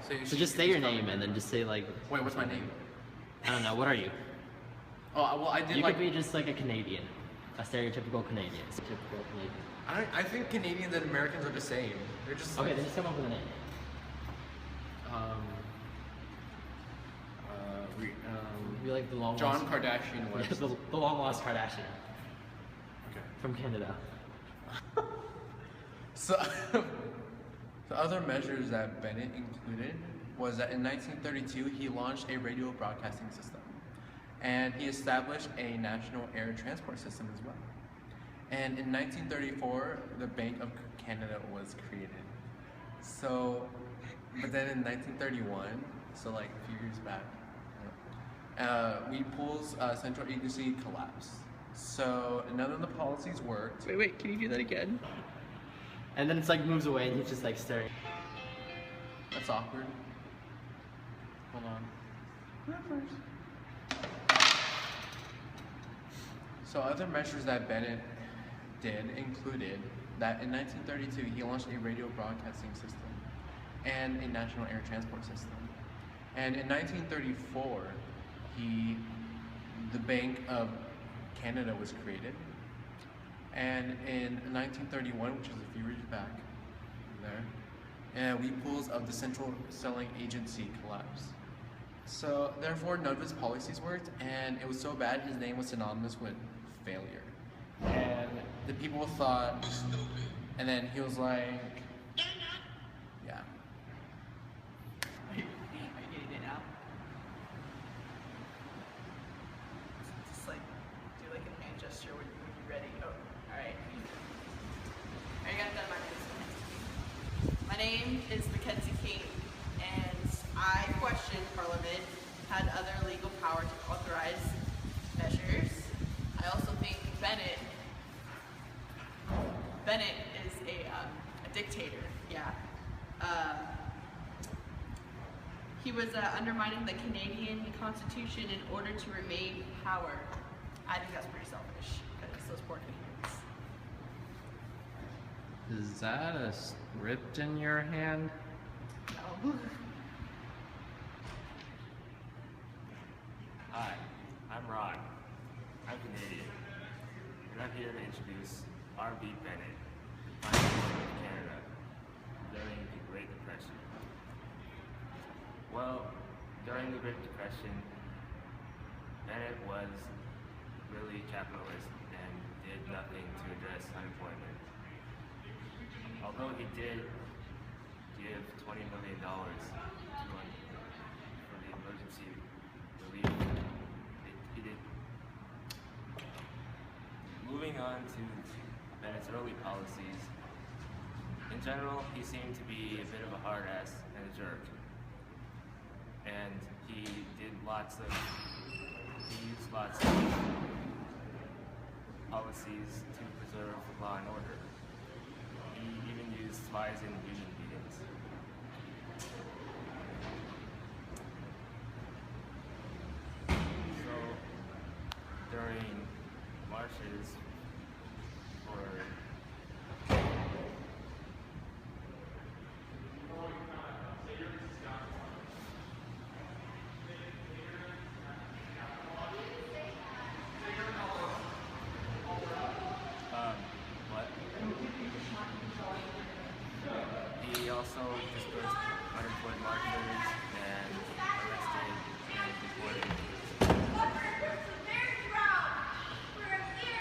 So just say your name and then just say like. Wait, what's my name? I don't know. What are you? Oh, well, I did You like. could be just like a Canadian, a stereotypical Canadian. Typical Canadian. I think Canadians and Americans are the same. They're just. Okay, like, then just come up with a name. We like the long. John Kardashian Yeah, West. the long lost Kardashian Okay. from Canada. So, the other measures that Bennett included was that in 1932 he launched a radio broadcasting system, and he established a national air transport system as well. And in 1934, the Bank of Canada was created. So, but then in 1931, so like a few years back, Weepul's central agency collapsed. So none of the policies worked. Wait, can you do that again? And then it's like moves away and he's just like staring. That's awkward. Hold on. So other measures that Bennett did included that in 1932 he launched a radio broadcasting system and a national air transport system. And in 1934, the Bank of Canada was created. And in 1931, which is a few years back, there, Weepul's of the Central Selling Agency collapsed. So therefore, none of his policies worked, and it was so bad his name was synonymous with failure. And the people thought, and then he was like, yeah. Are you getting it now? Just like, do like a hand gesture when you're ready. Oh, alright. I got that. My name is Mackenzie King, and I question Parliament had other legal power to authorize measures. I also think Bennett is a dictator. Yeah. He was undermining the Canadian Constitution in order to remain power. I think that's pretty selfish because those poor Canadians. Is that a script in your hand? No. Hi, I'm Ron. I'm Canadian, and I'm here to introduce R.B. Bennett, the Prime Minister of Canada during the Great Depression. Well, during the Great Depression, Bennett was really capitalist and did nothing to address unemployment. Although he did give $20 million for the emergency relief, he did. Moving on to Bennett's early policies, in general, he seemed to be a bit of a hard ass and a jerk. And he used lots of policies to preserve law and order. He even used spies in union meetings. So, during marches for what? He also dispersed unemployed marchers and arrested and deported.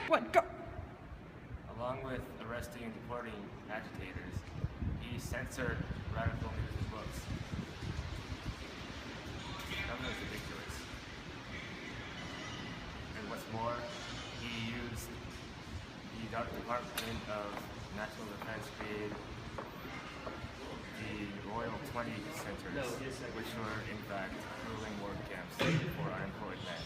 What? Go! Along with arresting and deporting agitators, he censored radical news and books. That was ridiculous. And what's more, he used the Department of National Defense created the Royal 20 Centers, which were in fact ruling work camps for unemployed men.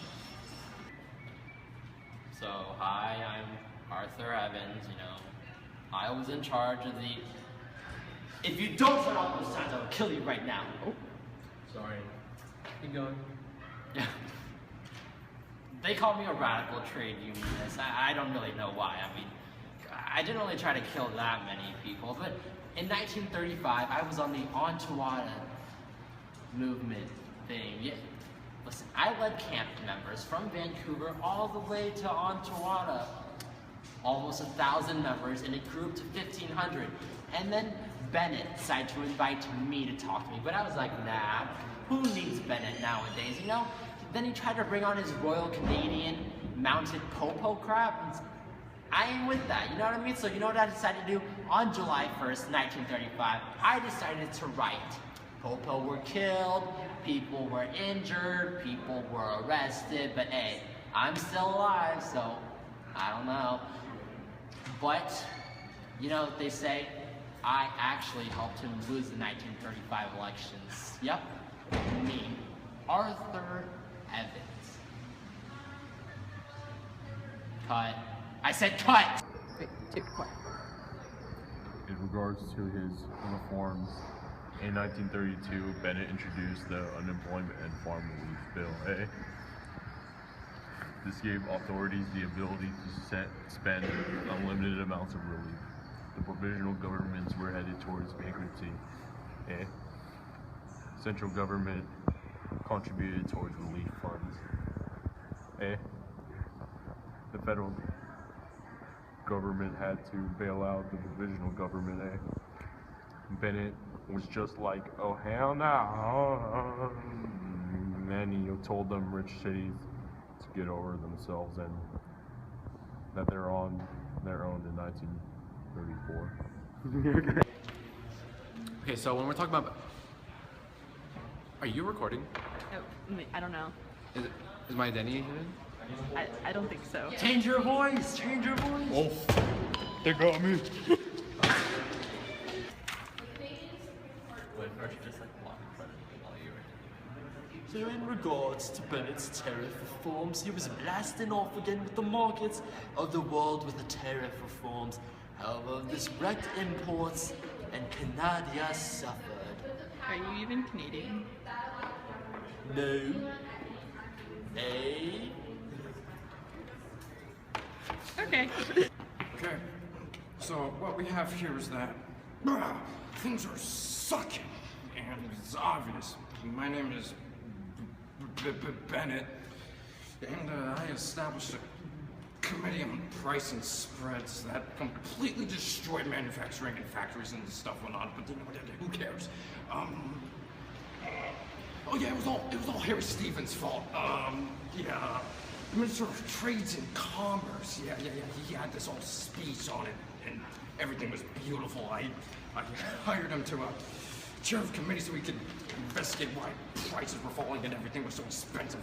So, hi, I'm Arthur Evans, I was in charge of the... If you don't turn off those signs, I will kill you right now. Oh, Sorry. Keep going. They call me a radical trade unionist. I don't really know why. I mean, I didn't really try to kill that many people, but in 1935, I was on the movement thing. Yeah. Listen, I led camp members from Vancouver all the way to Ontario. Almost 1,000 members, and it grew up to 1,500. And then Bennett decided to invite me to talk to me, but I was like, nah, who needs Bennett nowadays, you know? Then he tried to bring on his Royal Canadian mounted popo crap. And I ain't with that, you know what I mean? So you know what I decided to do? On July 1st, 1935, I decided to write. Popo were killed, people were injured, people were arrested, but hey, I'm still alive, so I don't know. But, you know, they say I actually helped him lose the 1935 elections. Yep, me, Arthur Evans. Cut. I said cut! Wait, take it quiet. In regards to his reforms, in 1932, Bennett introduced the Unemployment and Farm Relief Bill A. This gave authorities the ability to spend unlimited amounts of relief. The provisional governments were headed towards bankruptcy. A. Central government contributed towards relief funds. A. The federal government had to bail out the provisional government. A. Bennett was just like, oh hell no. And he told them rich cities to get over themselves and that they're on their own in 1934. Okay, so when we're talking about, are you recording? Oh, I don't know. Is my identity hidden? I don't think so. Change your voice! Change your voice! Oh, they got me. So in regards to Bennett's tariff reforms, he was blasting off again with the markets of the world with the tariff reforms. However, this wrecked imports and Canada suffered. Are you even Canadian? No. A. Okay. Okay, so what we have here is that things are sucking, and it's obvious. My name is Bennett, and I established a committee on price and spreads that completely destroyed manufacturing and factories and stuff went on. But who cares? Oh yeah, it was all Harry Stevens' fault. Yeah. Minister of Trades and Commerce. Yeah. He had this whole speech on it, and everything was beautiful. I hired him to chair of committee so we could investigate why prices were falling and everything was so expensive.